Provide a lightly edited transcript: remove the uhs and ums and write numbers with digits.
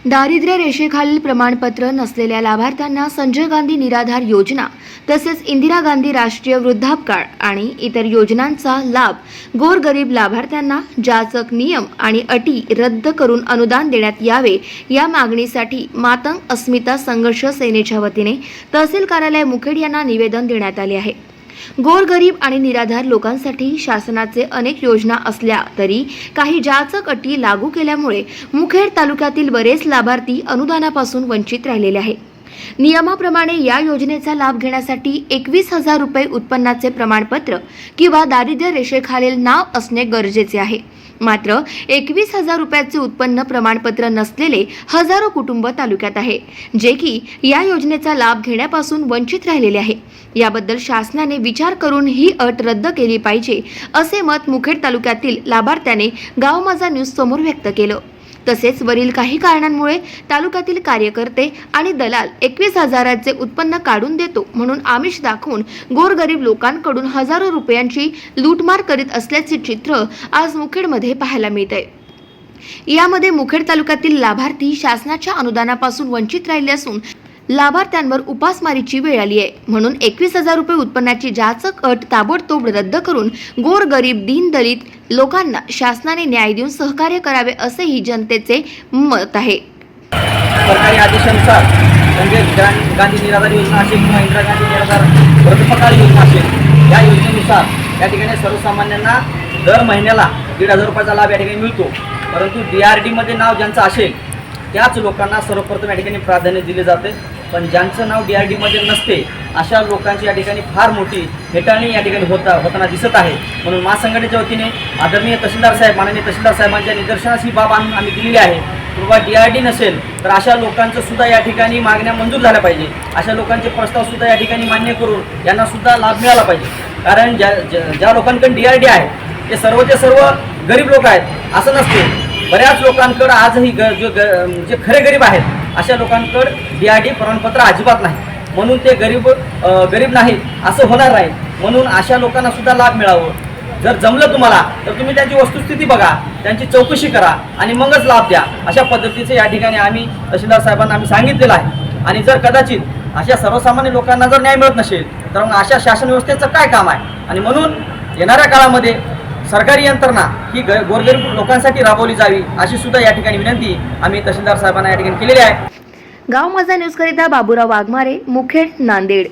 दारिद्र्य रेषेखालील प्रमाणपत्र नसलेल्या लाभार्थ्यांना संजय गांधी निराधार योजना तसेच इंदिरा गांधी राष्ट्रीय वृद्धापकाळ आणि इतर योजनांचा लाभ गोरगरीब लाभार्थ्यांना जाचक नियम आणि अटी रद्द करून अनुदान देण्यात यावे या मागणीसाठी मातंग अस्मिता संघर्ष सेनेच्या वतीने तहसील कार्यालय मुखेड यांना निवेदन देण्यात आले आहे। गोरगरीब आणि निराधार लोकांसाठी शासनाचे अनेक योजना असल्या तरी काही जाचक अटी लागू केल्यामुळे मुखेड तालुक्यातील बरेच लाभार्थी अनुदानापासून वंचित राहिलेले आहेत। नियमाप्रमाणे या योजनेचा लाभ घेण्यासाठी 21,000 रुपये उत्पन्नाचे प्रमाणपत्र किंवा दारिद्र्य रेषेखालील नाव असणे गरजेचे आहे। मात्र 21,000 रुपयाचे उत्पन्न प्रमाणपत्र नसलेले हजारो कुटुंब तालुक्यात आहे, जे की या योजनेचा लाभ घेण्यापासून वंचित राहिलेले आहे। याबद्दल शासनाने विचार करून ही अट रद्द केली पाहिजे असे मत मुखेड तालुक्यातील लाभार्थ्याने गाव माझा न्यूज समोर व्यक्त केलं। तसेच वरील काही कारणांमुळे तालुक्यातील कार्यकर्ते आणि दलाल 21,000चे उत्पन्न काढून देतो म्हणून आमिष दाखवून गोरगरीब लोकांकडून हजारो रुपयांची लूटमार करीत असल्याचे चित्र आज मुखेडमध्ये पाहायला मिळते। यामध्ये मुखेड तालुक्यातील लाभार्थी शासनाच्या अनुदानापासून वंचित राहिले असून लाभार्थ्यांवर उपासमारीची वेळ आली आहे। म्हणून 21,000 रुपये उत्पन्नाची जाचक अट ताबडतोब रद्द करून गोरगरीब दीनदलित लोकांना शासनाने न्याय देऊन सहकार्य करावे असेही जनतेचे मत आहे। सरकारी आदेशानुसार संजय गांधी निराधार योजना असेल किंवा इंदिरा गांधी निराधार वृद्धापकाळ योजना असेल, या योजनेनुसार या ठिकाणी सर्वसामान्यांना दर महिन्याला 1,500 रुपयाचा लाभ या ठिकाणी मिळतो। परंतु DRD मध्ये नाव ज्यांचं असेल त्याच लोकांना सर्वप्रथम या ठिकाणी प्राधान्य दिले जाते, पण ज्यांचं नाव DRD मध्ये नसते अशा लोकांची या ठिकाणी फार मोठी हेटाळणी या ठिकाणी होताना दिसत आहे। म्हणून महासंघटनेच्या वतीने आदरणीय तहसीलदार साहेब, माननीय तहसीलदार साहेबांच्या निदर्शनास ही बाब आम्ही दिलेली आहे। किंवा DRD नसेल तर अशा लोकांचं सुद्धा या ठिकाणी मागण्या मंजूर झाल्या पाहिजे, अशा लोकांचे प्रस्ताव सुद्धा या ठिकाणी मान्य करून यांना सुद्धा लाभ मिळाला पाहिजे। कारण ज्या लोकांकडे DRD आहे ते सर्वचे सर्व गरीब लोक आहेत असं नसते। बऱ्याच लोकांकडे आजही जे खरे गरीब आहेत अशा लोकांकडे DRD प्रमाणपत्र अजिबात नाही, म्हणून ते गरीब नाहीत असं होणार नाही। म्हणून अशा लोकांना सुद्धा लाभ मिळावं, जर जमलं तुम्हाला तर तुम्ही त्यांची वस्तुस्थिती बघा, त्यांची चौकशी करा आणि मगच लाभ द्या, अशा पद्धतीचे या ठिकाणी आम्ही तहसीलदार साहेबांना आम्ही सांगितलेलं आहे। आणि जर कदाचित अशा सर्वसामान्य लोकांना जर न्याय मिळत नसेल तर मग अशा शासन व्यवस्थेचं काय काम आहे। आणि म्हणून येणाऱ्या काळामध्ये सरकारी यंत्रणा ही गोरगरीब लोकांसाठी राबवली जावी अशी सुद्धा या ठिकाणी विनंती आम्ही तहसीलदार साहेबांना या ठिकाणी केलेली आहे। गाव माझा न्यूज करिता बाबूराव वाघमारे, मुखेड, नांदेड।